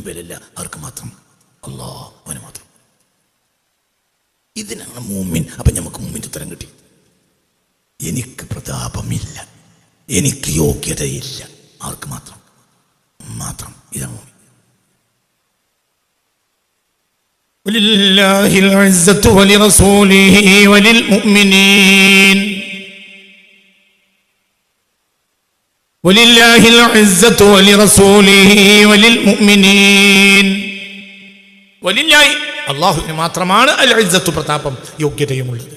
വിലയില്ല. ആർക്ക് മാത്രം? അല്ലാഹ്, അവന് മാത്രം. ഇതിനാണ് മുഅ്മിൻ. അപ്പം നമുക്ക് മുഅ്മിൻ്റെ ഉത്തരം കിട്ടി. എനിക്ക് പ്രതാപമില്ല, എനിക്ക് യോഗ്യതയില്ല. ആർക്ക് മാത്രം? മാത്രം. ഇതാണ് മുഅ്മിൻ. വലില്ലാഹിൽ ഇസ്സത്തു വലിറസൂലിഹി വലിൽ മുഅ്മിനീൻ. വലില്ലാഹിൽ ഇസ്സത്തു വലിറസൂലിഹി വലിൽ മുഅ്മിനീൻ. വലില്ലാഹി, അല്ലാഹുവിന് മാത്രമാണ് അൽ ഇസ്സത്തു, പ്രതാപം, യോഗ്യതയുമുള്ളത്.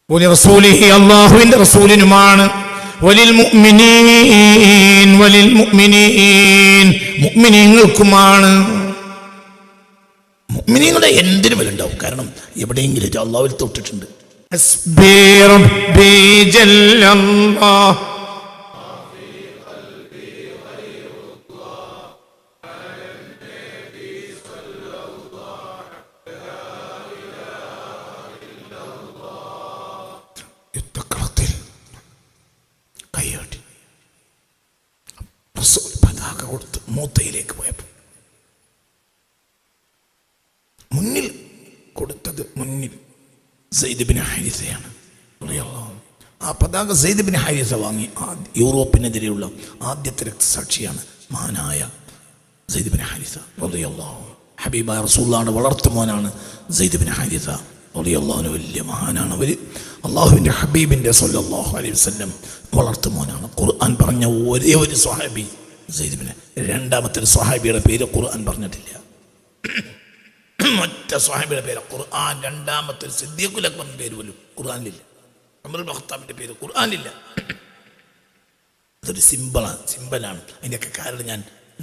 വലിറസൂലിഹി, അല്ലാഹുവിന്റെ റസൂലിനുമാണ്. വലിൽ മുഅ്മിനീൻ, വലിൽ മുഅ്മിനീൻ, മുഅ്മിനീങ്ങൾക്കുമാണ്. മുഅ്മിനീങ്ങളുടെ എന്തിനു വിലുണ്ടാവും. കാരണം എവിടെയെങ്കിലും അല്ലാഹുവിൽ തൊട്ടിട്ടുണ്ട്. ഹസ്ബി റബ്ബി ജല്ലല്ലാഹ് യുദ്ധക്കളത്തിൽ കൈയാട്ടി റസൂൽ പതാക കൊടുത്ത് മൂത്തയിലേക്ക് പോയപ്പോൾ മുന്നിൽ കൊടുത്തത് സെയ്ദ് ബിൻ ഹാരിസയാണ്. ആ പതാക സെയ്ദ് ബിൻ ഹാരിസ വാങ്ങി. യൂറോപ്പിനെതിരെയുള്ള ആദ്യത്തെ രക്തസാക്ഷിയാണ് മഹാനായ സെയ്ദ് ബിൻ ഹാരിസ റളിയല്ലാഹു. ഹബീബായ റസൂലുള്ളാഹിയുടെ വളർത്തുമോനാണ് സെയ്ദ് ബിൻ ഹാരിസ റളിയല്ലാഹു. വലിയ മഹാനാണ്. അവർ അള്ളാഹുവിൻ്റെ ഹബീബിൻ്റെ സ്വല്ലല്ലാഹു അലൈഹി വസല്ലം വളർത്തുമോനാണ്. ഖുർആൻ പറഞ്ഞ ഒരേ ഒരു സ്വഹാബി സെയ്ദ് ബിൻ. രണ്ടാമത്തെ സ്വഹാബിയുടെ പേര് ഖുർആൻ പറഞ്ഞിട്ടില്ല. ഒറ്റ സ്വഹാബിയുടെ പേര് ഖുർആൻ. രണ്ടാമത്തെ സിദ്ദീഖുൽ അക്ബറിന്റെ പേര് പോലും ഖുർആനിലില്ല. ഉമർ ഇബ്നു ഖത്താബിന്റെ പേര് ഖുർആനിലില്ല. അതൊരു സിമ്പലാണ്. അതിൻ്റെയൊക്കെ കാരണം ഞാൻ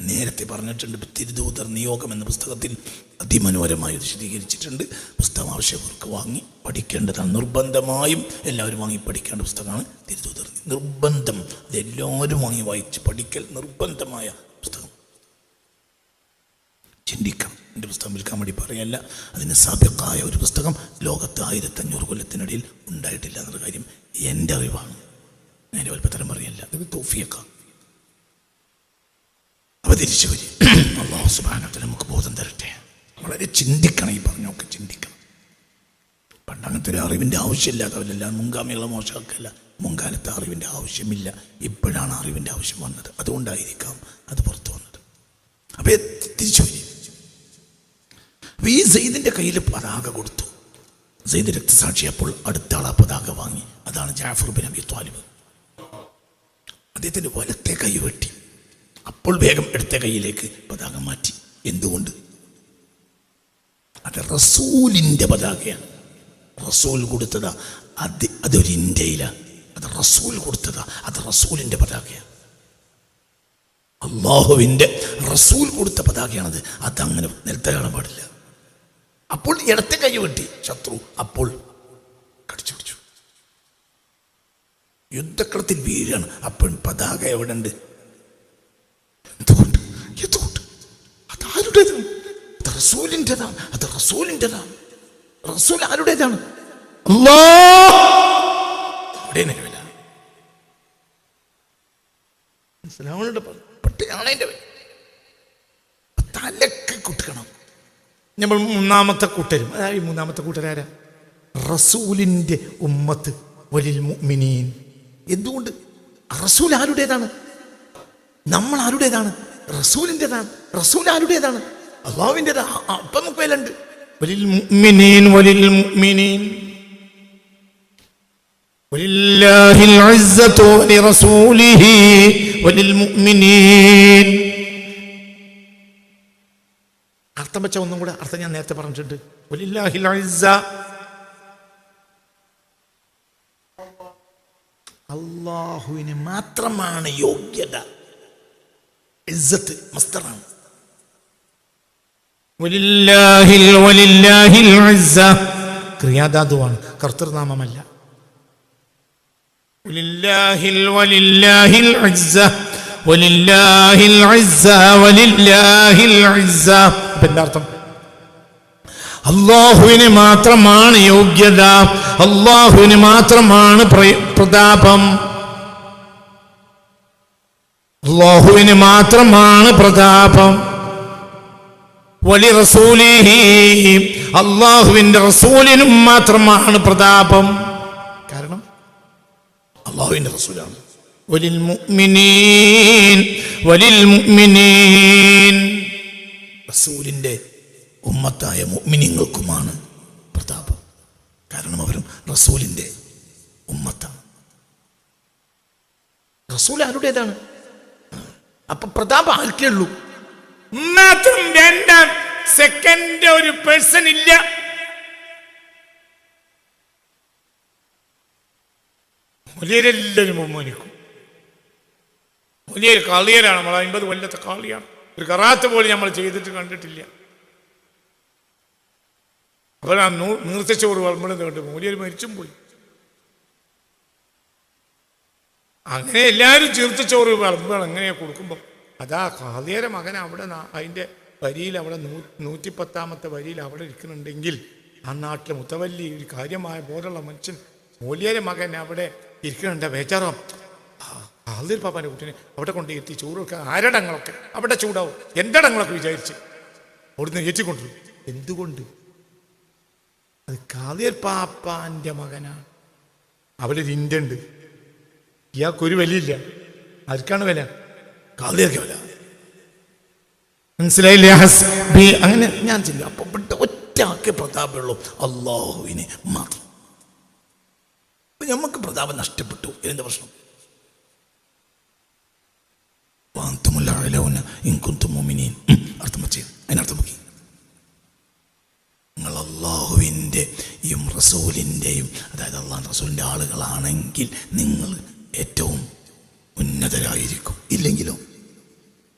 നേരത്തെ പറഞ്ഞിട്ടുണ്ട്. തിരുദൂതർ നിയോഗം എന്ന പുസ്തകത്തിൽ അതിമനോഹരമായി വിശദീകരിച്ചിട്ടുണ്ട്. പുസ്തകം ആവശ്യമുള്ളവർക്ക് വാങ്ങി പഠിക്കേണ്ടതാണ്. നിർബന്ധമായും എല്ലാവരും വാങ്ങി പഠിക്കേണ്ട പുസ്തകമാണ് തിരുദൂതർ. നിർബന്ധം, അതെല്ലാവരും വാങ്ങി വായിച്ച് പഠിക്കൽ നിർബന്ധമായ പുസ്തകം. ചിന്തിക്കണം. എൻ്റെ പുസ്തകം വിൽക്കാൻ വേണ്ടി പറയല്ല. അതിന് സാബിഖായ ഒരു പുസ്തകം ലോകത്ത് 1500 കൊല്ലത്തിനിടയിൽ ഉണ്ടായിട്ടില്ല എന്നുള്ള കാര്യം എൻ്റെ അറിവാണ്. ഞാൻ വലുപ്പത്തരം പറയല്ല. അത് തൗഫീഖാണ്. അപ്പോൾ തിരിച്ചു വരും. അല്ലാഹു സുബ്ഹാനഹു വ തആല നമുക്ക് ബോധം തരട്ടെ. വളരെ ചിന്തിക്കണം. ഈ പറഞ്ഞൊക്കെ ചിന്തിക്കണം. പണ്ടങ്ങനത്തെ ഒരു അറിവിൻ്റെ ആവശ്യമില്ലാത്തവരല്ല. മുൻഗാമികളെ മോശമാക്കല്ല. മുൻകാലത്ത് അറിവിൻ്റെ ആവശ്യമില്ല. ഇപ്പോഴാണ് അറിവിൻ്റെ ആവശ്യം വന്നത്. അതുകൊണ്ടായിരിക്കാം അത് പുറത്തു വന്നത്. അപ്പോൾ തിരിച്ചു വരും. അപ്പോൾ ഈ സെയ്ദിൻ്റെ കയ്യിൽ പതാക കൊടുത്തു. സെയ്ദ് രക്തസാക്ഷിയപ്പോൾ അടുത്ത ആൾ ആ പതാക വാങ്ങി. അതാണ് ജാഫർ ബിൻ അബി ത്വാലിബ്. അദ്ദേഹത്തിൻ്റെ വലത്തെ കൈ വെട്ടി. അപ്പോൾ വേഗം ഇടത്തെ കൈയിലേക്ക് പതാക മാറ്റി. എന്തുകൊണ്ട്? അത് റസൂലിൻ്റെ പതാകയാണ്. റസൂൽ കൊടുത്തതാ. അതൊരു ഇന്ത്യയിലാണ്. അത് റസൂൽ കൊടുത്തതാ. അത് റസൂലിൻ്റെ പതാകയാണ്. അള്ളാഹുവിൻ്റെ റസൂൽ കൊടുത്ത പതാകയാണത്. അതങ്ങനെ നിലത്ത് കാണാൻ പാടില്ല. അപ്പോൾ ഇടത്തെ കൈ വെട്ടി ശത്രു. അപ്പോൾ കടിച്ചു പിടിച്ചു. യുദ്ധക്കളത്തിൽ വീഴാണ്. അപ്പോൾ പതാക എവിടെ ഉണ്ട്? എന്തുകൊണ്ട്? അതാരുടേതാണ്? അത് റസൂലിൻ്റെതാണ്. അത് റസൂലിൻ്റെതാണ്. റസൂൽ ആരുടേതാണ്? തലക്ക് കുട്ടണം. നമ്മൾ മൂന്നാമത്തെ കൂട്ടരും. അതായത് ഈ മൂന്നാമത്തെ കൂട്ടരാരാ? റസൂലിൻ്റെ ഉമ്മത്ത് വലിൽ മുഅ്മിനീൻ. എന്തുകൊണ്ട്? റസൂൽ ആരുടേതാണ്? നമ്മൾ ആരുടേതാണ്? റസൂലിൻ്റെതാണ്. റസൂൽ ആരുടേതാണ്? അല്ലാഹുവിൻ്റെതാണ്. അപ്പം നമുക്ക് വിലണ്ട്. വലിൽ മുഅ്മിനീൻ, വലിൽ മുഅ്മിനീൻ, വലില്ലാഹിൽ ഇസ്സത്തു വലിറസൂലിഹി വലിൽ മുഅ്മിനീൻ. അർത്ഥം വെച്ച ഒന്നും കൂടെ അർത്ഥം ഞാൻ നേരത്തെ പറഞ്ഞിട്ടുണ്ട്. വലില്ലാഹിൽ ഇസ്സ, അല്ലാഹുവിന് മാത്രമാണ് യോഗ്യത. ഇസ്സത്ത് മസ്ദറാണ്. വലില്ലാഹിൽ ഇസ്സ ക്രിയാധാതുവാണ്, കർത്തൃനാമമല്ല. വലില്ലാഹിൽ ഇസ്സ വലില്ലാഹിൽ ഇസ്സ വലില്ലാഹിൽ ഇസ്സ. എന്താ അർത്ഥം? അല്ലാഹുവിന് മാത്രമാണ് യോഗ്യത. അല്ലാഹുവിന് മാത്രമാണ് പ്രതാപം. അല്ലാഹുവിന് മാത്രമാണ് പ്രതാപം. വലി റസൂലിഹി, അല്ലാഹുവിന്റെ റസൂലിനും മാത്രമാണ് പ്രതാപം. കാരണം അല്ലാഹുവിന്റെ റസൂലാണ്. വലിൽ മുഅ്മിനീൻ, റസൂലിന്റെ ഉമ്മത്തായ മുഅ്മിനീങ്ങൾക്കുമാണ് പ്രതാപം. കാരണം അവരും റസൂലിന്റെ ഉമ്മത്താണ്. റസൂൽ ആരുടേതാണ്? അപ്പൊ പ്രതാപം ആർക്കേ ഉള്ളൂ? മാത്രം രണ്ടാം സെക്കൻഡ് ഒരു പേഴ്സൺ ഇല്ല. മുലിയരെല്ലാവരും ബഹുമാനിക്കും. മുലിയർ കാളിയരാണ്, നമ്മൾ 50 കൊല്ലത്തെ കാളിയാണ്. ഒരു കറാത്ത് പോലും നമ്മൾ ചെയ്തിട്ട് കണ്ടിട്ടില്ല. അവരാ നീർച്ചോറ് വളർന്നത് കണ്ട് മൂലിയർ മരിച്ചും പോയി. അങ്ങനെ എല്ലാവരും ചീർച്ചോറ് വളർത്തുകയാണ്. എങ്ങനെയാ കൊടുക്കുമ്പോൾ അതാ കാളിയരെ മകൻ അവിടെ അതിൻ്റെ വരിയിൽ അവിടെ 110ാമത്തെ വരിയിൽ അവിടെ ഇരിക്കുന്നുണ്ടെങ്കിൽ ആ നാട്ടിലെ മുത്തവല്ലി ഒരു കാര്യമായ ബോധമുള്ള മനുഷ്യൻ മൂലിയരെ മകൻ അവിടെ ഇരിക്കുന്നുണ്ട്. ബേജാറാം ആളിർ പാപ്പാൻ്റെ കുട്ടീനെ അവിടെ കൊണ്ട് എത്തി ചോറ് വെക്കാൻ ആരടങ്ങളൊക്കെ അവിടെ ചൂടാവും. എൻ്റെ അടങ്ങളൊക്കെ വിചാരിച്ച് അവിടുന്ന് ഏറ്റിക്കൊണ്ടിരും. എന്തുകൊണ്ട്? അത് കാളിയർ പാപ്പാൻ്റെ മകനാണ്. അവിടെ ഒരു ഇന്റുണ്ട്. ഇയാൾക്കൊരു വിലയില്ല. ആർക്കാണ് വില? കാളിയർക്ക് വില. മനസ്സിലായില്ലേ? ഹസ്ബി. അങ്ങനെ ഞാൻ ചിന്ത അപ്പൊ ഒറ്റ ആക്കെ പ്രതാപമുള്ളൂ, അല്ലാഹുവിനെ മാത്രം. നമുക്ക് പ്രതാപം നഷ്ടപ്പെട്ടു. എന്താ പ്രശ്നം? അർത്ഥം വെച്ച് അതിനർത്ഥം നോക്കി. നിങ്ങൾ അല്ലാഹുവിൻ്റെയും റസൂലിൻ്റെയും, അതായത് അള്ളാഹു റസൂലിൻ്റെ ആളുകളാണെങ്കിൽ നിങ്ങൾ ഏറ്റവും ഉന്നതരായിരിക്കും. ഇല്ലെങ്കിലോ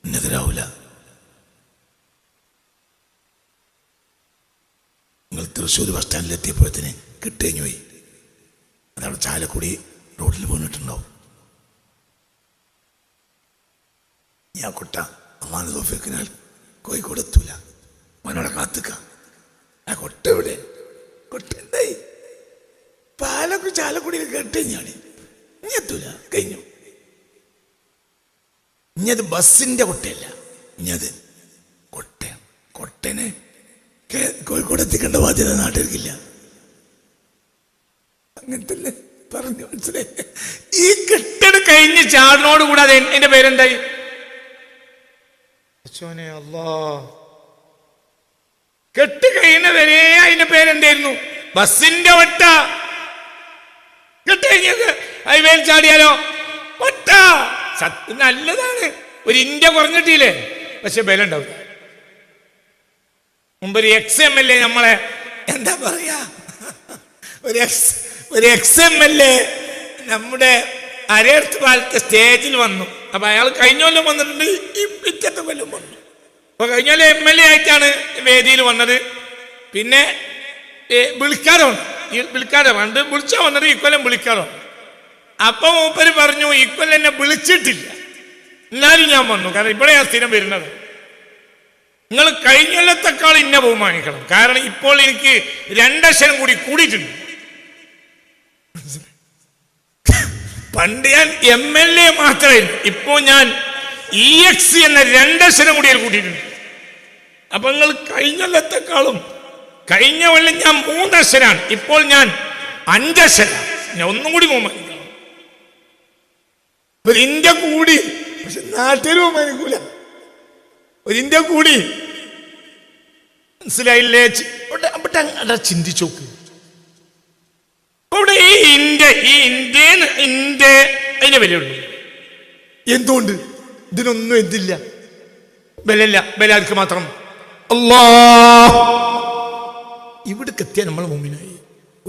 ഉന്നതരാവില്ല. നിങ്ങൾ തൃശ്ശൂർ ബസ് സ്റ്റാൻഡിലെത്തിയപ്പോഴത്തേന് കിട്ടുകഴിഞ്ഞു പോയി. അതവിടെ ചാലക്കുടി റോഡിൽ വീണിട്ടുണ്ടാവും. ഞാൻ കൊട്ട അമ്മാന് തോഫിക്കിനാൽ കോഴിക്കോട് എത്തൂല. അവനോടെ കാത്തുക്കാം. ആ കൊട്ട എവിടെ? കൊട്ട എന്തായി? ചാലക്കുടിയിൽ കേട്ടുകഴിഞ്ഞാണ്. ഇനി എത്തൂല, കഴിഞ്ഞു. ഇനിയത് ബസ്സിന്റെ കൊട്ടയല്ല, ഇനിയത് കൊട്ടയാണ്. കൊട്ടനെ കോഴിക്കോട് എത്തിക്കേണ്ട ബാധ്യത നാട്ടിലേക്കില്ല. അങ്ങനത്തെ പറഞ്ഞു മനസ്സിലായി. ഈ കെട്ടട് കഴിഞ്ഞ് ചാടിനോട് കൂടാതെ എന്റെ പേരെന്തായി? കെട്ട് കഴിയുന്ന വരെ അതിന്റെ പേരെന്തായിരുന്നു? ബസ്സിന്റെ ഒട്ട. കെട്ട് കഴിഞ്ഞ ഹൈവേയിൽ ചാടിയാലോ ഒട്ട. സത്യം നല്ലതാണ്, ഒരു ഇന്ത്യ കുറഞ്ഞിട്ടില്ലേ? പക്ഷെ ബലം ഉണ്ടാവില്ല. മുമ്പൊരു XMLA നമ്മളെ എന്താ പറയാ, ഒരു XMLA നമ്മുടെ അരയടുത്ത് കാലത്തെ സ്റ്റേജിൽ വന്നു. അപ്പൊ അയാൾ കഴിഞ്ഞ കൊല്ലം വന്നിട്ടുണ്ട്, ഈ പിറ്റത്തെ കൊല്ലം വന്നു. അപ്പൊ കഴിഞ്ഞ കൊല്ലം MLA ആയിട്ടാണ് വേദിയിൽ വന്നത്. പിന്നെ വിളിക്കാതെ പണ്ട് വിളിച്ചാ വന്നത്, ഇക്കൊല്ലം വിളിക്കാറോ. അപ്പൊ മൂപ്പര് പറഞ്ഞു ഇക്കൊല്ലം എന്നെ വിളിച്ചിട്ടില്ല, എന്നാലും ഞാൻ വന്നു. കാരണം ഇവിടെ ഞാൻ സ്ഥിരം വരുന്നത്. നിങ്ങൾ കഴിഞ്ഞ കൊല്ലത്തെക്കാൾ ഇന്നെ ബഹുമാനിക്കണം. കാരണം ഇപ്പോൾ എനിക്ക് 2 അക്ഷരം കൂടി കൂടിയിട്ടുണ്ട്. പണ്ട് ഞാൻ MLA മാത്രമേ, ഇപ്പോൾ ഞാൻ EX എന്ന 2 അക്ഷരം കൂടി കൂട്ടിയിട്ടുണ്ട്. അപ്പൊ നിങ്ങൾ കഴിഞ്ഞ കൊല്ലത്തെക്കാളും, കഴിഞ്ഞ കൊല്ലം ഞാൻ 3 അക്ഷരാണ്, ഇപ്പോൾ ഞാൻ 5 അക്ഷരം. ഞാൻ ഒന്നും കൂടി ബഹുമാനിക്കണം. ഒരു ഇന്ത്യ കൂടി, പക്ഷെ നാട്ടിൽ ബഹുമാനിക്കൂല. ഒരു ഇന്ത്യ കൂടി, മനസ്സിലായില്ലേ? അവിടെ ചിന്തിച്ചു നോക്ക്. അവിടെ ഈ ഇന്ത്യ അതിന്റെ വിലയുള്ളൂ. എന്തുകൊണ്ട്? ഇതിനൊന്നും എന്തില്ല, വിലയില്ല. വില ആർക്ക് മാത്രം? അല്ലാഹ്. ഇവിടേക്ക് എത്തിയാൽ നമ്മൾ മുമ്പിനായി.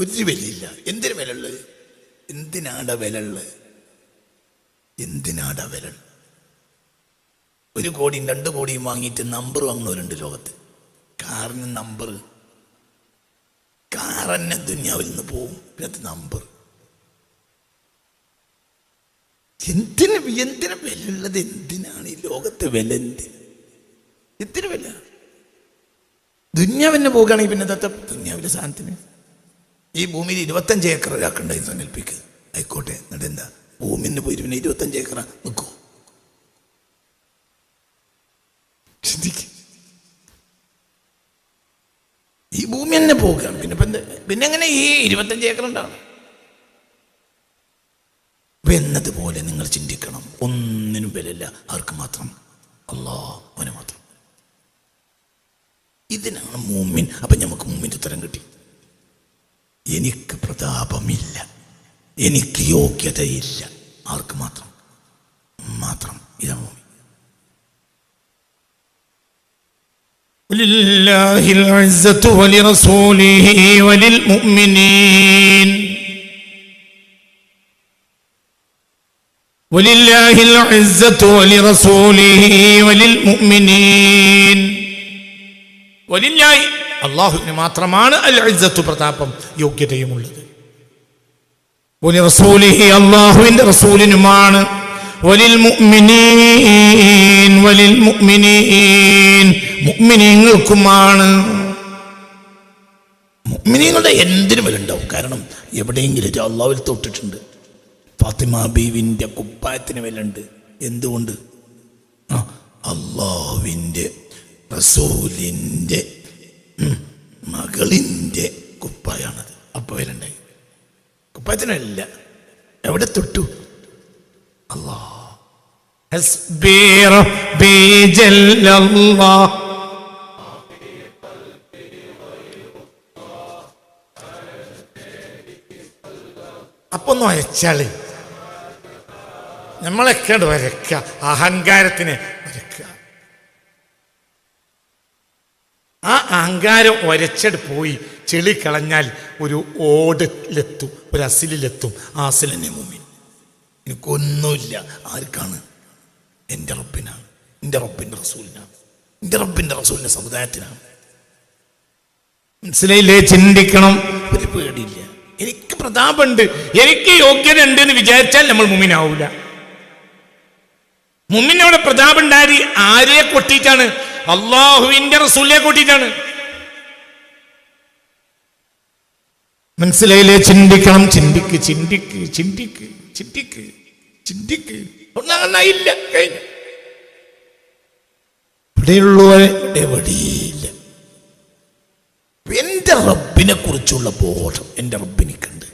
ഒരു വിലയില്ല. എന്തിനു വില ഉള്ളത്? എന്തിനാടാ വില ഉള്ളത്? എന്തിനാടാ വില? 1 കോടിയും 2 കോടിയും വാങ്ങിയിട്ട് നമ്പർ വാങ്ങുന്നവരുണ്ട് ലോകത്ത്. കാറിന് നമ്പർ, കാറന്നെ ദുനിയാവിൽ നിന്ന് പോവും. പിന്നെ നമ്പർ എന്തിന് വില ഉള്ളത്? എന്തിനാണ് ഈ ലോകത്തെ വില? എന്തിനു വില? ദുനിയാവിനെ പോകുകയാണെങ്കിൽ പിന്നെ ദുനിയാവിലെ സാധനത്തിന് ഈ ഭൂമിയിൽ 25 ഏക്കർ ഒരാൾക്കുണ്ടായി സങ്കല്പിക്കുക. ആയിക്കോട്ടെ, എന്നിട്ട് എന്താ ഭൂമിന്ന് പോയി പിന്നെ 25 ഏക്കർ നിൽക്കൂ? ചിന്തിക്ക്. ഈ ഭൂമി തന്നെ പോകുകയാണ്. പിന്നെ എങ്ങനെ ഈ 25 ഏക്കർ ഉണ്ടാവും? എന്നതുപോലെ നിങ്ങൾ ചിന്തിക്കണം, ഒന്നിനും വിലയില്ല. ആർക്ക് മാത്രം? അല്ലാഹുവിന് മാത്രം. ഇതിനാണ് മുഅ്മിൻ. അപ്പം നമുക്ക് മുഅ്മിൻ്റെ ഉത്തരം കിട്ടി. എനിക്ക് പ്രതാപമില്ല, എനിക്ക് യോഗ്യതയില്ല. ആർക്ക് മാത്രം? മാത്രം. ഇതാണ് മുഅ്മിൻ. ലില്ലാഹിൽ ഇസ്സത്തു വലിറസൂലിഹി വലിൽമുഅ്മിനീൻ. വലില്ലാഹിൽ ഇസ്സത്തു വലിറസൂലിഹി വലിൽമുഅ്മിനീൻ. വലില്ലാഹി, അല്ലാഹുവിന് മാത്രമാണ് അൽ ഇസ്സത്തു, പ്രതാപം, യോഗ്യതയുമുള്ളത്. വലിറസൂലിഹി, അല്ലാഹുവിന്റെ റസൂലിനുമാണ്. വലിൽമുഅ്മിനീൻ, വലിൽമുഅ്മിനീൻ, മുഅ്മിനീങ്ങൾക്കുമാണ്. മുഅ്മിനീങ്ങളുടെ എന്തിനും വിലയുണ്ടാവും. കാരണം എവിടെയെങ്കിലും അല്ലാഹുവിൽ തൊട്ടിട്ടുണ്ട്. ഫാത്തിമ ബീവിൻ്റെ കുപ്പായത്തിന് വിലയുണ്ട്. എന്തുകൊണ്ട്? അല്ലാഹുവിൻ്റെ റസൂലിൻ്റെ മകളിൻ്റെ കുപ്പായാണത്. അപ്പോൾ വിലയുണ്ടായി. കുപ്പായത്തിനല്ല, എവിടെ തൊട്ടു? അല്ലാഹ്. ഹസ്ബി റബ്ബി ജല്ലല്ലാഹ്. അപ്പൊ ഒന്ന് വരച്ചാള്, നമ്മളൊക്കെ വരക്കുക, അഹങ്കാരത്തിന് വരക്കുക. ആ അഹങ്കാരം വരച്ചട് പോയി ചെളി കളഞ്ഞാൽ ഒരു ഓടിലെത്തും, ഒരു അസിലെത്തും. ആ അസിൽ തന്നെ മുഅ്മിൻ. എനിക്കൊന്നുമില്ല. ആർക്കാണ്? എൻ്റെ റബ്ബിനാണ്, എൻ്റെ റബ്ബിൻ്റെ റസൂലിനാണ്, എൻ്റെ റബ്ബിൻ്റെ റസൂലിൻ്റെ സമുദായത്തിനാണ്. മനസ്സിലായില്ലേ? ചിന്തിക്കണം. ഒരു പേടിയില്ല. എനിക്ക് പ്രതാപമുണ്ട്, എനിക്ക് യോഗ്യത ഉണ്ട് എന്ന് വിചാരിച്ചാൽ നമ്മൾ മുഅ്മിനാവൂല. മുഅ്മിനോടെ പ്രതാപം ഉണ്ടായി ആരെ കൊട്ടിയിട്ടാണ്? അല്ലാഹുവിന്റെ റസൂലിനെ കൊട്ടിയിട്ടാണ്. മനസ്സിലായില്ലേ? ചിന്തിക്കണം. ചിന്തിക്ക്, ചിന്തിക്ക്, ചിന്തിക്ക്, ചിന്തിക്ക്, ചിന്തിക്ക്. ഒന്നായില്ല, കഴിഞ്ഞു. ഇവിടെയുള്ളവരെ എവിടെയില്ല. എൻ്റെ റബ്ബിനെ കുറിച്ചുള്ള ബോധം എൻ്റെ റബ്ബിനിക്കുണ്ട്.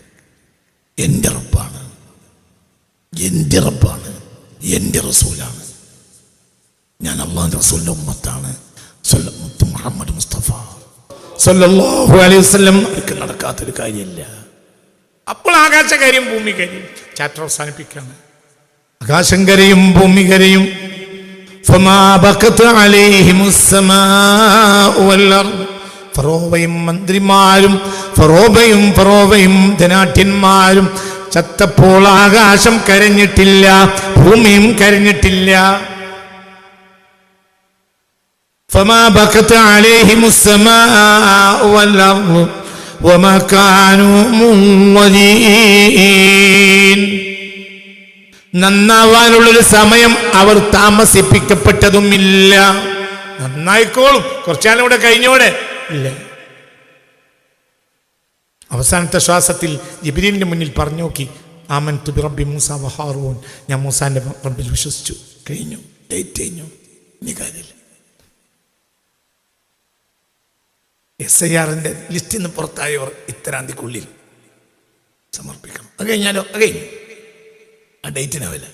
എൻ്റെ റബ്ബാണ്, എൻ്റെ റബ്ബാണ്, എൻ്റെ റസൂലാണ്. ഞാൻ അല്ലാഹുവിൻ്റെ റസൂലിൻ്റെ ഉമ്മത്താണ്. മുഹമ്മദ് മുസ്തഫ സല്ലല്ലാഹു അലൈഹി വസല്ലം. അവർക്ക് നടക്കാത്തൊരു കാര്യമില്ല. അപ്പോൾ ആകാശകാര്യം ഭൂമി കാര്യം ചാപ്റ്റർ അവസാനിപ്പിക്കുകയാണ്. ആകാശം കരയും ഭൂമി കരയും. ഫറോവയും മന്ത്രിമാരും ഫറോവയും ധനാഠ്യന്മാരും ചത്തപ്പോൾ ആകാശം കരഞ്ഞിട്ടില്ല, ഭൂമിയും കരഞ്ഞിട്ടില്ല. فما بكت عليهم السماء والأرض وما كانوا منظرين. നന്നാവാനുള്ളൊരു സമയം അവർ താമസിപ്പിക്കപ്പെട്ടതുമില്ല. നന്നായിക്കോളും, കുറച്ചാലും കൂടെ കഴിഞ്ഞോടെ ഇല്ല. അവസാനത്തെ ശ്വാസത്തിൽ ജിബ്രീലിന്റെ മുന്നിൽ പറഞ്ഞു നോക്കി, ആമൻതു ബിറബ്ബി മൂസ വഹാറൂൻ. ഞാൻ മൂസാന്റെ റബ്ബിൽ വിശ്വസിച്ചു. കഴിഞ്ഞു, ഡേറ്റ് കഴിഞ്ഞു, ഇനി കാര്യമില്ല. SIR-ന്റെ ലിസ്റ്റിൽ നിന്ന് പുറത്തായവർ ഇത്തരാം തീയതിക്കുള്ളിൽ സമർപ്പിക്കണം. അത് കഴിഞ്ഞാലോ? അത് കഴിഞ്ഞു. ആ ഡേറ്റിനാവില്ല.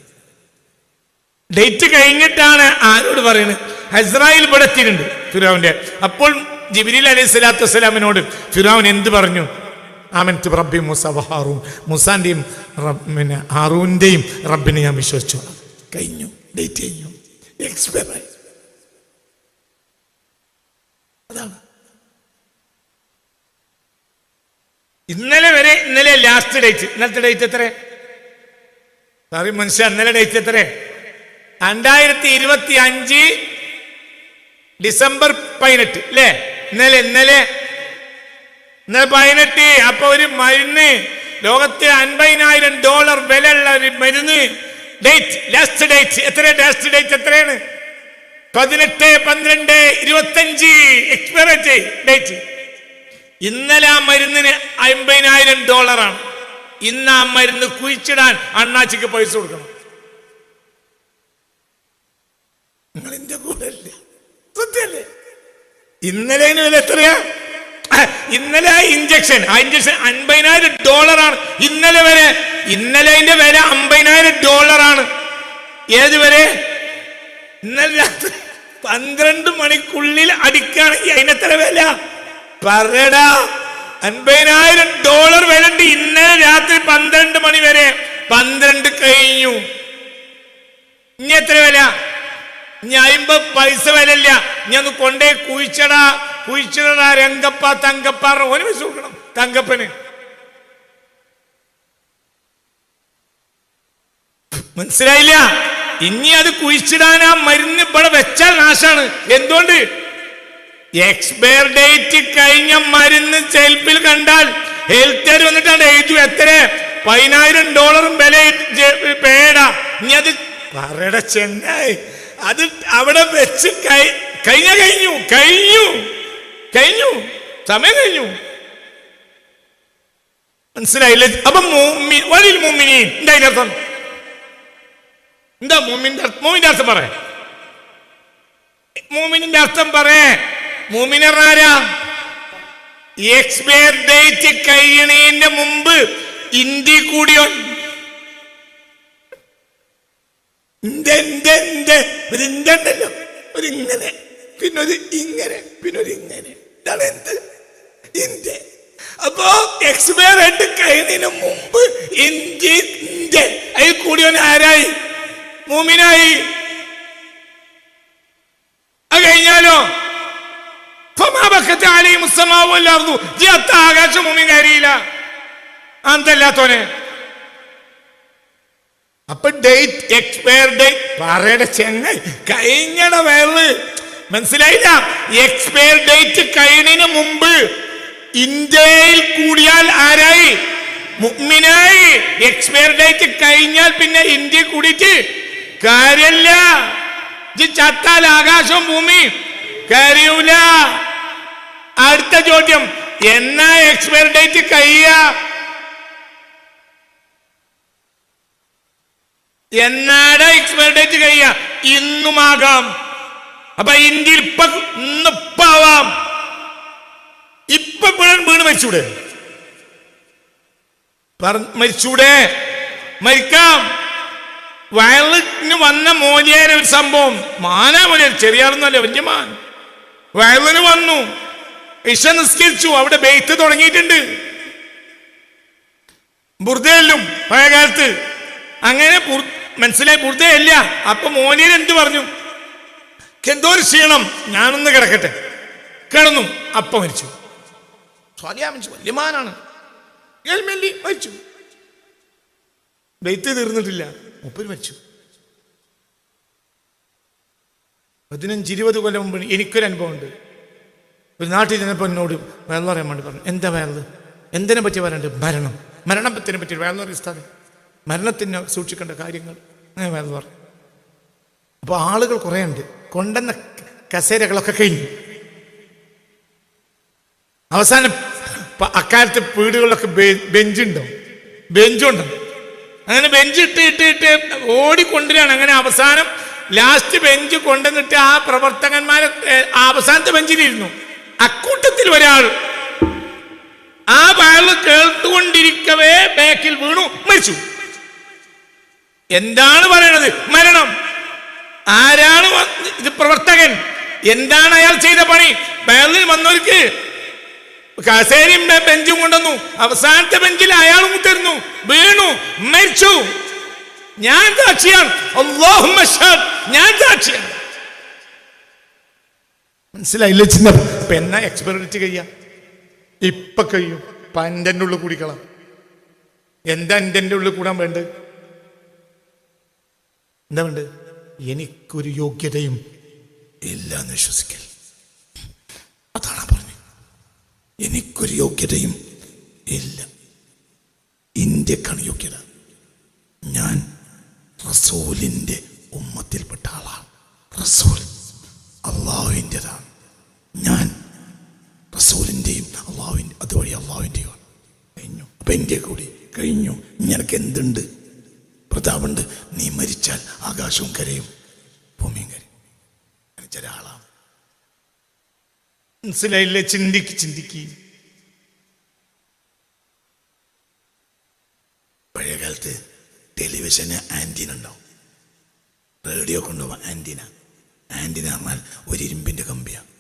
ഡേറ്റ് കഴിഞ്ഞിട്ടാണ് ആരോട് പറയുന്നത്? ഇസ്രായേൽ ഇവിടെ എത്തിയിട്ടുണ്ട് ഫിറഔന്റെ. അപ്പോൾ ജിബ്രീൽ അലൈഹി സ്വലാത്തു വസ്സലാമിനോട് ഫിറഔൻ എന്ത് പറഞ്ഞു? ആമൻതു ബിറബ്ബി മൂസ വഹാറൂൻ. മൂസാന്റെയും പിന്നെ ഹാറൂന്റെയും റബ്ബിനെ ഞാൻ വിശ്വസിച്ചു. കഴിഞ്ഞു, ഡേറ്റ് കഴിഞ്ഞു, എക്സ്പയർ ആയി. അതാണ് ഇന്നലെ വരെ. ഇന്നലെ ലാസ്റ്റ് ഡേറ്റ്. ഇന്നത്തെ ഡേറ്റ് എത്ര? സാറി മനുഷ്യ, ഇന്നലെ ഡേറ്റ് എത്ര? 2025 ഡിസംബർ 18 അല്ലേ? ഇന്നലെ 18. അപ്പൊ ഒരു മരുന്ന് ലോകത്തെ $50,000 വിലയുള്ള ഒരു മരുന്ന് ഡേറ്റ്, ലാസ്റ്റ് ഡേറ്റ് എത്ര? ലാസ്റ്റ് ഡേറ്റ് എത്രയാണ്? 18/12/25 എക്സ്പയറേറ്റ് ഡേറ്റ്. ഇന്നലെ ആ മരുന്നിന് $50,000. ഇന്ന് ആ മരുന്ന് കുഴിച്ചിടാൻ അണ്ണാച്ചിക്ക് പൈസ കൊടുക്കണം. നിങ്ങൾ എന്റെ കൂടെ അല്ലേ? സത്യല്ലേ? ഇന്നലെ വില എത്രയാ? ഇന്നലെ ഇഞ്ചക്ഷൻ 50,000 ഇന്നലെ അതിന്റെ വില $50,000. ഏതുവരെ? ഇന്നലെ രാത്രി 12 മണിക്കുള്ളിൽ അടിക്കുകയാണെങ്കിൽ അതിനെത്ര വില പറയടാ? $50,000 വില ഉണ്ട്. ഇന്നലെ രാത്രി 12 മണി വരെ, 12 കഴിഞ്ഞു. ഇനി എത്ര വില? ഇനി 50 പൈസ വിലയില്ല. ഇനി ഒന്ന് കൊണ്ടേ കുഴിച്ചടാ രംഗപ്പ തങ്കപ്പ ഓന് പൈസ കൊടുക്കണം. തങ്കപ്പന് മനസ്സിലായില്ല? ഇനി അത് കുഴിച്ചിടാൻ ആ മരുന്ന് ഇവിടെ വെച്ചാൽ നാശാണ്. എന്തുകൊണ്ട്? എക്സ്പയർ ഡേറ്റ് കഴിഞ്ഞ മരുന്ന് ഷെൽഫിൽ കണ്ടാൽ ഹെൽത്ത് വന്നിട്ടാണ് എഴുതി എത്ര $10,000 വില പേടാ. ഇനി അത് പറയട ചെങ്ങായി, അത് അവിടെ വെച്ച് കഴിഞ്ഞു സമയം കഴിഞ്ഞു. മനസ്സിലായില്ലേ? അപ്പൊ വലിൽ മുഅ്മിനീൻ എന്താ അതിനർത്ഥം? എന്താ മൂമിന്റെ അർത്ഥം പറ. മൂമിനിന്റെ അർത്ഥം പറ. മൂമിനർ ആരാ? എക്സ്പയർ ഡേറ്റ് കഴിയണതിന്റെ മുമ്പ് ഇന്ത്യ കൂടിയോ ഉണ്ടല്ലോ, ഒരിങ്ങനെ പിന്നൊരു ഇങ്ങനെ പിന്നൊരു ഇങ്ങനെ. ഇതാണ് എന്ത്? ഇന്ത്യ. അപ്പോ എക്സ്പയർ ഡേറ്റ് കഴിയുന്നതിന് മുമ്പ് ഇന്ത്യ അതിൽ കൂടിയോൻ ആരായി? മൂമിനായി. അത് കഴിഞ്ഞാലോ ആകാശം മൂമിൻ കയറിയില്ല. അന്തല്ലാത്തോനെ. അപ്പൊ ഡേറ്റ് എക്സ്പയർ ഡേറ്റ് പറയുടെ ചെങ്ങായി കഴിഞ്ഞട വേള്. മനസ്സിലായില്ല? എക്സ്പയർ ഡേറ്റ് കഴിയുന്നതിന് മുമ്പ് ഇന്ത്യയിൽ കൂടിയാൽ ആരായി? മുഅ്മിനായി. എക്സ്പയർ ഡേറ്റ് കഴിഞ്ഞാൽ പിന്നെ ഇന്ത്യ കൂടിയിട്ട് കാര്യല്ല. ചത്താൽ ആകാശവും ഭൂമി കരയൂല. അടുത്ത ചോദ്യം, എന്നാ എക്സ്പയർ ഡേറ്റ് കഴിയ? എന്നാടാ എക്സ്പയർ ഡേറ്റ് കഴിയ? ഇന്നുമാകാം. അപ്പൊ ഇന്ത്യയിൽ ഇന്നിപ്പാവാം. ഇപ്പൊ വീണ് മരിച്ചൂടെ? മരിക്കാം. വയലിന് വന്ന മോലിയാര ഒരു സംഭവം, മാനാ മോലിയാർ, ചെറിയ ആളൊന്നുമല്ല, വലിയ മാൻ. വയലിന് വന്നു, ഇശ നിസ്കരിച്ചു, അവിടെ ബെയ്ത്ത് തുടങ്ങിയിട്ടുണ്ട്. ബുർദയിലും പഴയ കാലത്ത് അങ്ങനെ മനസ്സിലായി. ബുർദയല്ല. അപ്പൊ മോലിയർ എന്ത് പറഞ്ഞു? എന്തോ ഒരു ക്ഷീണം, ഞാനൊന്ന് കിടക്കട്ടെ. കിടന്നു, അപ്പ മരിച്ചു. വലിയ മാനാണ്, മരിച്ചു. ബെയ്ത്ത് തീർന്നിട്ടില്ല, മുപ്പര് മരിച്ചു. 15-20 കൊല്ലം മുമ്പ് എനിക്കൊരു അനുഭവം ഉണ്ട്. ഒരു നാട്ടിൽ ചെന്നപ്പോൾ എന്നോട് വെള്ളം പറയാൻ വേണ്ടി പറഞ്ഞു. എന്താ വയറ്? എന്തിനെ പറ്റി പറയണ്ട്? മരണത്തിനെ പറ്റി വെള്ളം അറിയ സ്ഥാനം, മരണത്തിന് സൂക്ഷിക്കേണ്ട കാര്യങ്ങൾ അങ്ങനെ വെള്ളം പറഞ്ഞു. അപ്പോൾ ആളുകൾ കുറേ ഉണ്ട്. കൊണ്ടുവന്ന കസേരകളൊക്കെ കഴിഞ്ഞു. അവസാനം അക്കാലത്ത് വീടുകളിലൊക്കെ ബെഞ്ചുണ്ടോ. അങ്ങനെ ബെഞ്ച് ഇട്ട് ഓടിക്കൊണ്ടിരാണ്. അങ്ങനെ അവസാനം ലാസ്റ്റ് ബെഞ്ച് കൊണ്ടുവന്നിട്ട് ആ പ്രവർത്തകന്മാരെ അവസാനത്തെ ബെഞ്ചിലിരുന്നു. അക്കൂട്ടത്തിൽ ഒരാൾ ആ വയറ് കേട്ടുകൊണ്ടിരിക്കവേ ബാക്കിൽ വീണു, മരിച്ചു. എന്താണ് പറയണത്? മരണം. ആരാണ് ഇത്? പ്രവർത്തകൻ. എന്താണ് അയാൾ ചെയ്ത പണി? വയറിൽ വന്നവർക്ക് കസേരയും ബെഞ്ചും കൊണ്ടുവന്നു. അവസാനത്തെ ബെഞ്ചിൽ അയാൾ മുതിർന്നു, വീണു, മരിച്ചു. ഞാൻ സാക്ഷിയാണ്. അല്ലാഹുമ്മ ഷഹദ്, ഞാൻ സാക്ഷിയാണ്. മനസ്സിലായില്ല? ചിന്ന പെന്ന എക്സ്പെരിമെന്റ് കഴിയാം. ഇപ്പൊ കഴിയും. പൻ്റെ ഉള്ളിൽ കൂടിക്കളാം. എന്താ എൻ്റെ ഉള്ളിൽ കൂടാൻ വേണ്ടത്? എന്താ വേണ്ടത്? എനിക്കൊരു യോഗ്യതയും ഇല്ല എന്ന് വിശ്വസിക്കൽ. അതാണ് പറഞ്ഞത്. എനിക്കൊരു യോഗ്യതയും ഇല്ല. ഇന്ത്യക്കാണ് യോഗ്യത. ഞാൻ റസൂലിൻ്റെ ഉമ്മത്തിൽപ്പെട്ട ആളാണ്. റസൂൽ അള്ളാഹുവിൻ്റെതാണ്. ഞാൻ റസൂലിൻ്റെയും അള്ളാഹുവിൻ്റെ, അതുവഴി അള്ളാഹുവിൻ്റെയും കഴിഞ്ഞു. അപ്പം എൻ്റെ കൂടി കഴിഞ്ഞു. നിനക്ക് എന്തുണ്ട്? പ്രതാപുണ്ട്. നീ മരിച്ചാൽ ആകാശവും കരയും, ഭൂമിയും കരയും. ഒരാളാണ്. മനസ്സിലായില്ലേ? ചിന്തിക്ക്. ടെലിവിഷന് ആൻറ്റീന ഉണ്ടാവും, റേഡിയോ കൊണ്ടുപോകാം ആൻറ്റീന. ആൻറ്റീന പറഞ്ഞാൽ ഒരു ഇരുമ്പിൻ്റെ കമ്പിയാണ്.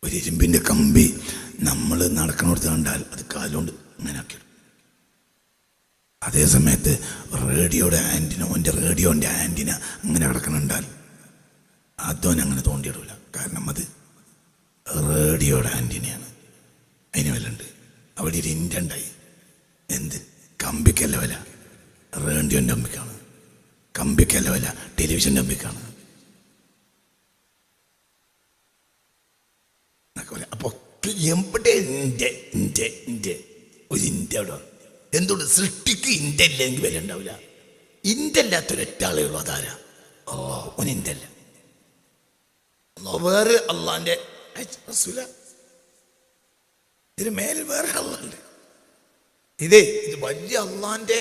ഒരു ഇരുമ്പിൻ്റെ കമ്പി നമ്മൾ നടക്കണോടത്ത് കണ്ടാൽ അത് കാലുകൊണ്ട് ഇങ്ങനെ ആക്കിയിടും. അതേ സമയത്ത് റേഡിയോയുടെ ആൻറ്റിന, ഓൻ്റെ റേഡിയോൻ്റെ ആൻറ്റിന അങ്ങനെ കിടക്കണുണ്ടാൽ അതോൻ അങ്ങനെ തോണ്ടിയിടില്ല. കാരണം അത് റേഡിയോയുടെ ആൻറ്റിനയാണ്. അതിന് വില ഉണ്ട്. അവിടെ ഒരു ഇൻഡ ഉണ്ടായി. എന്ത് കമ്പിക്കല്ല വില, റേഡിയോൻ്റെ കമ്പിക്കാണ്. കമ്പിക്കല്ല വില, ടെലിവിഷൻ്റെ കമ്പിക്കാണ്. അപ്പോൾ എവിടെ ഒരു ഇന്ത്യ അവിടെ എന്തുകൊണ്ട് സൃഷ്ടിക്ക് ഇന്ത്യ ഇല്ലെങ്കിൽ വില ഉണ്ടാവില്ല. ഇന്ത്യ അല്ലാത്തൊരൊറ്റാളേ ഉള്ളൂ. അതാരാ? ഓൻ ഇന്ത്യ അല്ല. വേറെ അള്ളാന്റെ റസൂല, ഇതിന് മേലെ വേറെ അള്ളാണ്ട്. ഇത് വലിയ അള്ളാന്റെ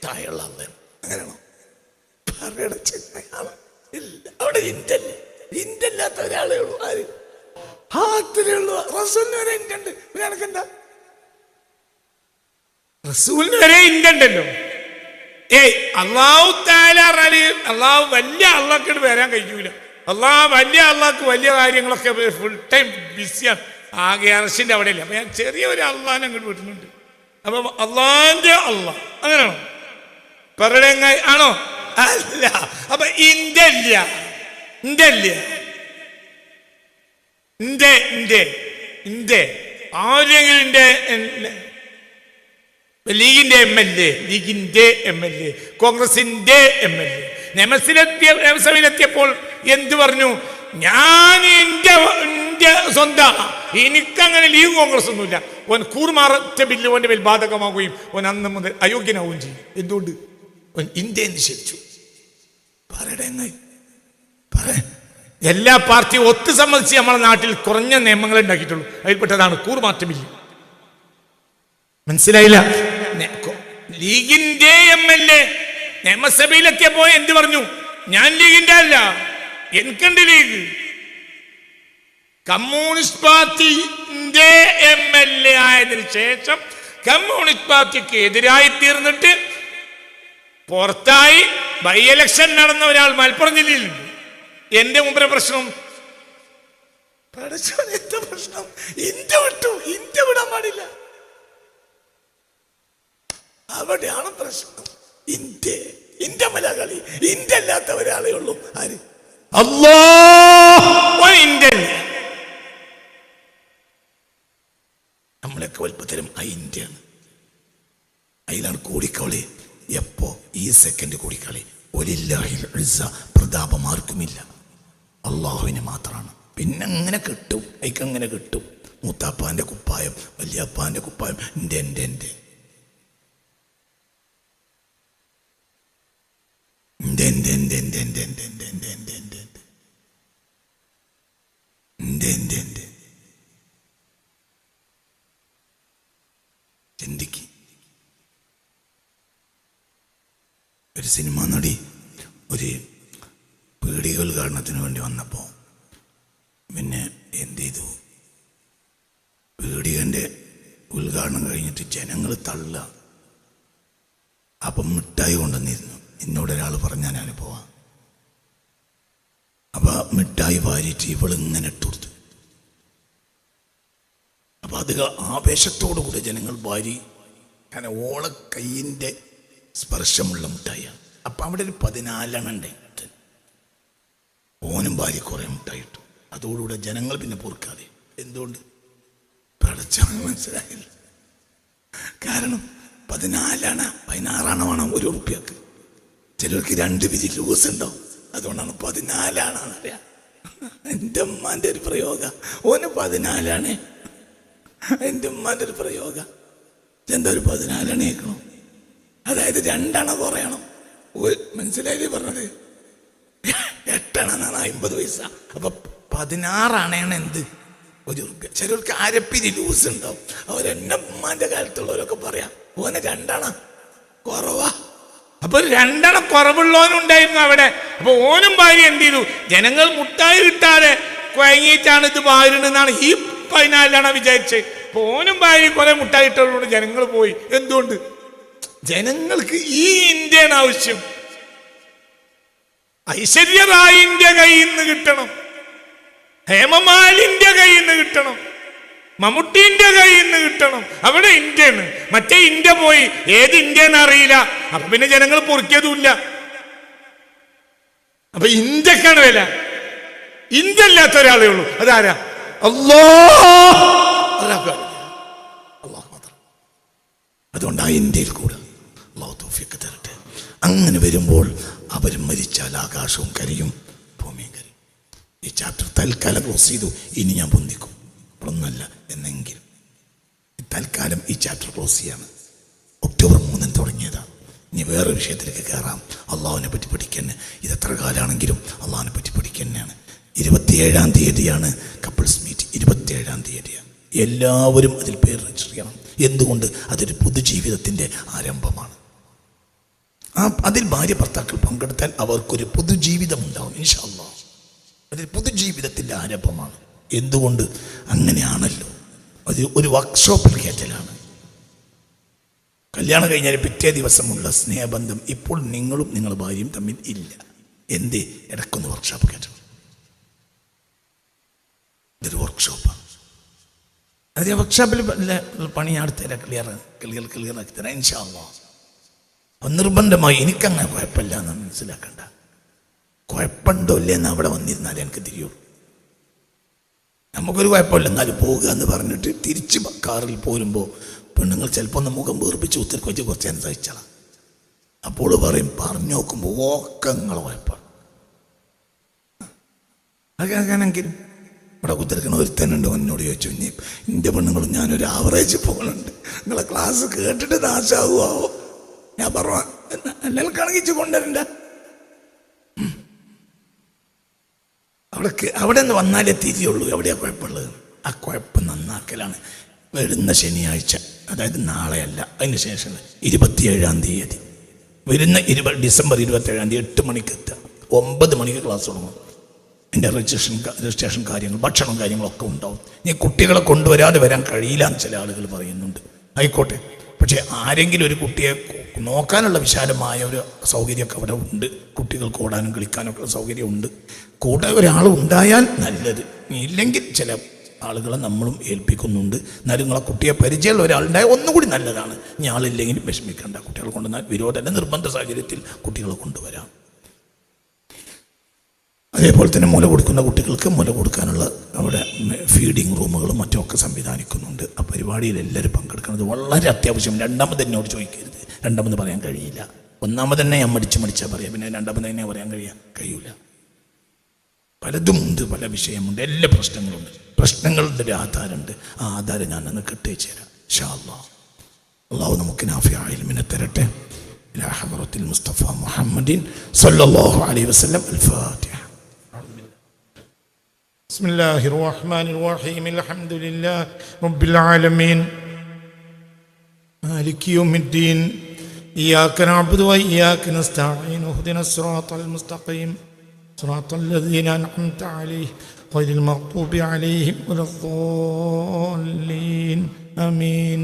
താഴെയുള്ള അള്ളാണ്. അങ്ങനെയാണോ? അവിടെ ഇന്ത്യ അല്ലേ? ഇന്ത്യ അല്ലാത്ത ഒരാളേ ഉള്ളൂ. ആര്? അത്രേ ഉള്ളൂ. റസൂലിന് വരെ ഇന്ത്യ ഉണ്ട്. കണക്കെന്താ? റസൂലിന് വരെ ഇന്ത്യ ഉണ്ടല്ലോ. അള്ളാഹു തആല അള്ളാഹു വലിയ അള്ളാഹ്ക്ക് വരാൻ കഴിയൂല. അള്ളാഹ് വലിയ അള്ളാഹ്ക്ക് വലിയ കാര്യങ്ങളൊക്കെ ഫുൾ ടൈം ബിസിയാണ്. ആകെ അർശിന്റെ അവിടെ ഇല്ല. അപ്പൊ ഞാൻ ചെറിയ ഒരു അള്ളാഹിനെ അങ്ങോട്ട് വിട്ടുന്നുണ്ട്. അപ്പൊ അള്ളാഹിന്റെ അള്ളാഹ് അങ്ങനെയാണോ? പറയണ ആണോ? അല്ല. അപ്പൊ ഇന്ത്യ ഇല്ല, ഇന്ത്യ ഇല്ല, ഇന്ത്യ ഇന്ത്യ ഇന്ത്യ ആരെങ്കിലും ലീഗിന്റെ MLA, ലീഗിന്റെ MLA, കോൺഗ്രസിന്റെ MLA നിയമസഭയിലെത്തിയപ്പോൾ എന്ത് പറഞ്ഞു? ഞാൻ എന്റെ സ്വന്തം, എനിക്കങ്ങനെ ലീഗ് കോൺഗ്രസ് ഒന്നുമില്ല. ഓൻ കൂറുമാറത്തെ ബില്ല് ഓന്റെ മേൽ ബാധകമാവുകയും ഓൻ അന്ന് മുതൽ അയോഗ്യനാവുകയും ചെയ്യും. എന്തുകൊണ്ട്? ഓൻ ഇന്ത്യ നിഷേധിച്ചു. എല്ലാ പാർട്ടിയും ഒത്തു സമ്മതിച്ച് നമ്മളെ നാട്ടിൽ കുറഞ്ഞ നിയമങ്ങൾ ഉണ്ടാക്കിയിട്ടുള്ളൂ. അതിൽപ്പെട്ടതാണ് കൂറുമാറ്റ ബില്ല്. മനസ്സിലായില്ല? ലീഗിന്റെ MLA നിയമസഭയിലെത്തിയപ്പോ എന്ത് പറഞ്ഞു? ഞാൻ ലീഗിന്റെ അല്ല, എനിക്കുണ്ട് ലീഗ്. കമ്മ്യൂണിസ്റ്റ് പാർട്ടിന്റെ MLA ആയതിനു ശേഷം കമ്മ്യൂണിസ്റ്റ് പാർട്ടിക്ക് എതിരായി തീർന്നിട്ട് പുറത്തായി ബൈ ഇലക്ഷൻ നടന്ന ഒരാൾ മലപ്പുറം ജില്ലയിലുണ്ട്. എന്റെ മുമ്പിലെ പ്രശ്നം എന്താ പ്രശ്നം? ഇന്ത്യ വിട്ടു, ഇന്ത്യ വിടാൻ പാടില്ല. അവിടെയാണ് പ്രശ്നം. ഇന്ത്യ മലയാളി, ഇന്ത്യ അല്ലാത്ത ഒരാളേ ഉള്ളൂ. ആര്? അല്ലാഹ്. ഇന്ത്യ നമ്മളൊക്കെ വലുപ്പത്തരം ആ ഇന്ത്യയാണ്. അതിലാണ് കൂടിക്കളി. എപ്പോ? ഈ സെക്കൻഡ് കൂടിക്കളി. വലില്ലാഹിൽ ഇസ്സ, പ്രതാപം ആർക്കുമില്ല, അള്ളാഹുവിന് മാത്രമാണ്. പിന്നെ അങ്ങനെ കിട്ടും, അതിക്കങ്ങനെ കിട്ടും. മൂത്താപ്പാന്റെ കുപ്പായം, വലിയപ്പാന്റെ കുപ്പായം, എൻ്റെ എൻ്റെ എൻ്റെ ചിന്തിക്ക്. ഒരു സിനിമ നടി ഒരു പീടിക ഉദ്ഘാടനത്തിന് വേണ്ടി വന്നപ്പോൾ പിന്നെ എന്ത് ചെയ്തു? പീടികൻ്റെ ഉദ്ഘാടനം കഴിഞ്ഞിട്ട് ജനങ്ങൾ തള്ളുക. അപ്പം മിഠായി കൊണ്ടുവന്നിരുന്നു. എന്നോടൊരാൾ പറഞ്ഞ അനുഭവം. അപ്പൊ മിഠായി വാരിയിട്ട് ഇവളിങ്ങനെ ഇട്ടുകൊടുത്തു. അപ്പൊ അത് ആവേശത്തോടു കൂടി ജനങ്ങൾ വാരി, കാരണം ഓള കയ്യിൻ്റെ സ്പർശമുള്ള മിഠായിയാണ്. അപ്പൊ അവിടെ ഒരു 14 ഉണ്ട്. ഓനും ഭാര്യ കുറെ മിഠായി ഇട്ടു. അതോടുകൂടെ ജനങ്ങൾ പിന്നെ പൊറുക്കാതെ. എന്തുകൊണ്ട്? പഠിച്ചാൽ മനസ്സിലായില്ല. കാരണം 14 16 വേണം ഒരു ഉറുപ്പ്യക്ക്. ചിലർക്ക് 2 വിധി ലൂസ് ഉണ്ടാവും. അതുകൊണ്ടാണ് 14 അറിയാം. എൻ്റെ ഉമ്മാൻ്റെ ഒരു പ്രയോഗം. ഓന് 14. എൻ്റെ ഉമ്മാൻ്റെ ഒരു പ്രയോഗം. എന്താ ഒരു 14 കേൾക്കണം? അതായത് 2 കുറയണം. മനസ്സിലായില്ലേ പറഞ്ഞത്? 8 50 പൈസ. അപ്പൊ 16 എന്ത്? ഒരു ഉറുപ്പ്യ. ചിലർക്ക് അരപ്പിരി ലൂസ് ഉണ്ടാവും. അവരെന്നെ ഉമ്മാന്റെ കാലത്തുള്ളവരൊക്കെ പറയാം ഓനെ 2 കുറവാ. അപ്പൊ 2 കുറവുള്ളവനുണ്ടായിരുന്നു അവിടെ. അപ്പൊ ഓനും ഭാര്യ എന്ത് ചെയ്തു? ജനങ്ങൾ മുട്ടായി കിട്ടാതെ കുഴങ്ങിയിട്ടാണ് ഇത് ഭാര്യണെന്നാണ് ഈ 14 വിചാരിച്ച് പോനും ഭാര്യ കുറെ മുട്ടായിട്ടവരോട് ജനങ്ങൾ പോയി. എന്തുകൊണ്ട്? ജനങ്ങൾക്ക് ഈ ഇന്ത്യയാണ് ആവശ്യം. ഐശ്വര്യ റായിന്റെ കയ്യിൽ നിന്ന് കിട്ടണം, ഹേമമാലിന്റെ കയ്യിൽ നിന്ന് കിട്ടണം, മമ്മൂട്ടിന്റെ കയ്യിൽ നിന്ന് കിട്ടണം. അവിടെ ഇന്ത്യയാണ്. മറ്റേ ഇന്ത്യ പോയി, ഏത് ഇന്ത്യന്ന് അറിയില്ല. അപ്പൊ പിന്നെ ജനങ്ങൾ പൊറിക്കതുമില്ല. അപ്പൊ ഇന്ത്യക്കാണ് വില. ഇന്ത്യ അല്ലാത്ത ഒരാളേ ഉള്ളൂ. അതാരാ? അല്ലാഹ് മാത്രം. അതുകൊണ്ട് ആ ഇന്ത്യയിൽ കൂടെ അല്ലാഹു തൗഫീഖ് തരട്ടെ. അങ്ങനെ വരുമ്പോൾ അവർ മരിച്ചാൽ ആകാശവും കരിയും, ഭൂമിയും കരിയും. ഈ ചാപ്റ്റർ തൽക്കാലം ക്ലോസ് ചെയ്തു. ഇനി ഞാൻ പൊന്തിക്കും, ഒന്നല്ല എന്നെങ്കിലും. തൽക്കാലം ഈ ചാപ്റ്റർ ക്ലോസ് ചെയ്യാണ്. ഒക്ടോബർ 3 തുടങ്ങിയതാണ്. ഇനി വേറെ വിഷയത്തിലേക്ക് കയറാം. അള്ളാഹുവിനെ പറ്റി പഠിക്കാൻ ഇത് എത്ര കാലമാണെങ്കിലും അള്ളാഹുവിനെ പറ്റി പഠിക്കാൻ തന്നെയാണ്. 27-ാം തീയതിയാണ് കപ്പിൾസ് മീറ്റ്. 27-ാം തീയതിയാണ്. എല്ലാവരും അതിൽ പേര് രജിസ്റ്റർ ചെയ്യണം. എന്തുകൊണ്ട്? അതൊരു പുതുജീവിതത്തിൻ്റെ ആരംഭമാണ്. അതിൽ ഭാര്യ ഭർത്താക്കൾ പങ്കെടുത്താൽ അവർക്കൊരു പുതുജീവിതം ഉണ്ടാവും ഇൻഷാ അല്ലാഹ്. അതൊരു പുതുജീവിതത്തിൻ്റെ ആരംഭമാണ്. എന്തുകൊണ്ട്? അങ്ങനെയാണല്ലോ. അത് ഒരു വർക്ക്ഷോപ്പിൽ കയറ്റലാണ്. കല്യാണം കഴിഞ്ഞാൽ പിറ്റേ ദിവസമുള്ള സ്നേഹബന്ധം ഇപ്പോൾ നിങ്ങളും നിങ്ങളുടെ ഭാര്യയും തമ്മിൽ ഇല്ല. എന്തേ? ഇടയ്ക്കൊന്ന് വർക്ക്ഷോപ്പ് കയറ്റണം. ഇതൊരു വർക്ക്ഷോപ്പാണ്. അത് വർക്ക്ഷോപ്പിൽ പണി അടുത്തല്ല ക്ലിയർ ആക്കി തരാം ഇൻഷാ അല്ലാഹ്. നിർബന്ധമായി എനിക്കങ്ങനെ കുഴപ്പമില്ല എന്ന് മനസ്സിലാക്കണ്ട. കുഴപ്പമുണ്ടോ ഇല്ലെന്ന് അവിടെ വന്നിരുന്നാലേ എനിക്ക് തിരിയുള്ളൂ. നമുക്കൊരു കുഴപ്പമില്ല, എന്നാലും പോകുക എന്ന് പറഞ്ഞിട്ട് തിരിച്ച് കാറിൽ പോരുമ്പോൾ പെണ്ണുങ്ങൾ ചിലപ്പോൾ ഒന്ന് മുഖം വീർപ്പിച്ച് ഉത്തരക്ക് വെച്ച് കുറച്ച് നേരം സഹിച്ചാൽ അപ്പോൾ പറയും, പറഞ്ഞു നോക്കുമ്പോൾ ഒക്കെ നിങ്ങളെ കുഴപ്പമാണ്. അതെങ്കിലും ഇവിടെ കുത്തിരിക്കണ ഒരുത്തനുണ്ട്. എന്നോട് ചോദിച്ചു, ഇനി എൻ്റെ പെണ്ണുങ്ങളും ഞാനൊരു ആവറേജ് പോകുന്നുണ്ട്, നിങ്ങളെ ക്ലാസ് കേട്ടിട്ട് നാശാവുമോ? ഞാൻ പറഞ്ഞു, എല്ലാം കണക്കിച്ച് കൊണ്ടുവരണ്ട. അവിടെ നിന്ന് വന്നാലേ തിരിയുള്ളൂ എവിടെയാണ് കുഴപ്പമുള്ളത്. ആ കുഴപ്പം നന്നാക്കലാണ്. വരുന്ന ശനിയാഴ്ച, അതായത് നാളെയല്ല, അതിന് ശേഷം 27-ാം തീയതി വരുന്ന ഡിസംബർ 27-ാം തീയതി 8 മണിക്ക് എത്തുക. 9 മണിക്ക് ക്ലാസ് തുടങ്ങും. എൻ്റെ രജിസ്ട്രേഷൻ കാര്യങ്ങൾ, ഭക്ഷണം കാര്യങ്ങളൊക്കെ ഉണ്ടാവും. ഇനി കുട്ടികളെ കൊണ്ടുവരാതെ വരാൻ കഴിയില്ല എന്ന് ചില ആളുകൾ പറയുന്നുണ്ട്. ആയിക്കോട്ടെ, പക്ഷേ ആരെങ്കിലും ഒരു കുട്ടിയെ നോക്കാനുള്ള വിശാലമായ ഒരു സൗകര്യമൊക്കെ അവിടെ ഉണ്ട്. കുട്ടികൾക്ക് ഓടാനും കളിക്കാനൊക്കെ സൗകര്യമുണ്ട്. കൂടെ ഒരാൾ ഉണ്ടായാൽ നല്ലത്. ഇല്ലെങ്കിൽ ചില ആളുകളെ നമ്മളും ഏൽപ്പിക്കുന്നുണ്ട്. എന്നാലും നിങ്ങളെ കുട്ടിയെ പരിചയമുള്ള ഒരാളുണ്ടായാൽ ഒന്നുകൂടി നല്ലതാണ്. ഇനി ആളില്ലെങ്കിലും വിഷമിക്കേണ്ട. കുട്ടികളെ കൊണ്ടുവന്നാൽ വിരോധമല്ല, നിർബന്ധ സാഹചര്യത്തിൽ കുട്ടികളെ കൊണ്ടുവരാം. അതേപോലെ തന്നെ മുല കൊടുക്കുന്ന കുട്ടികൾക്ക് മുല കൊടുക്കാനുള്ള അവിടെ ഫീഡിങ് റൂമുകളും മറ്റുമൊക്കെ സംവിധാനിക്കുന്നുണ്ട്. ആ പരിപാടിയിൽ എല്ലാവരും പങ്കെടുക്കുന്നത് വളരെ അത്യാവശ്യം. രണ്ടാമത് എന്നോട് ചോദിക്കരുത്, രണ്ടാമത് പറയാൻ കഴിയില്ല. ഒന്നാമത് തന്നെ ഞാൻ മടിച്ചാൽ പറയാം, പിന്നെ രണ്ടാമത് തന്നെ പറയാൻ കഴിയൂല. പലതും ഉണ്ട്, പല വിഷയമുണ്ട്, എല്ലാ പ്രശ്നങ്ങളുണ്ട്. പ്രശ്നങ്ങളുടെ ഒരു ആധാരമുണ്ട്. ആ ആധാരം ഞാൻ അന്ന് കെട്ടിച്ചു തരാം ഇൻഷാ അല്ലാഹ്. അള്ളാഹു നമുക്ക് നാഫിഅ ഇൽമിനെ തരട്ടെ. ഇലാ ഹദറത്തിൽ മുസ്തഫ മുഹമ്മദിൻ സല്ലല്ലാഹു അലൈഹി വസല്ലം. അൽ-ഫാത്തിഹ. ബിസ്മില്ലാഹിർ റഹ്മാനിർ റഹീം. അൽഹംദുലില്ലാഹി റബ്ബിൽ ആലമീൻ മാലികി യൗമിദ്ദീൻ. ഇയ്യാക നഅ്ബുദു വ ഇയ്യാക നസ്തഈൻ. ഇഹ്ദിനസ് സിറാത്തൽ മുസ്തഖീം സിറാത്തൽ ലദീന അൻഅംത അലൈഹിം ഗൈറിൽ മഗ്ദൂബി അലൈഹിം വലദ്ദാല്ലീൻ. ആമീൻ.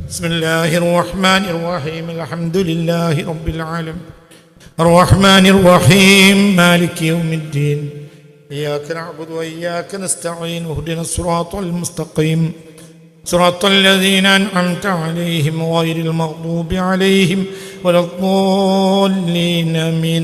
ബിസ്മില്ലാഹിർ റഹ്മാനിർ റഹീം. അൽഹംദുലില്ലാഹി റബ്ബിൽ ആലമീൻ അർറഹ്മാനിർ റഹീം മാലികി യൗമിദ്ദീൻ. إياك نعبد وإياك نستعين اهدنا الصراط المستقيم صراط الذين أنعمت عليهم غير المغضوب عليهم ولا الضالين آمين.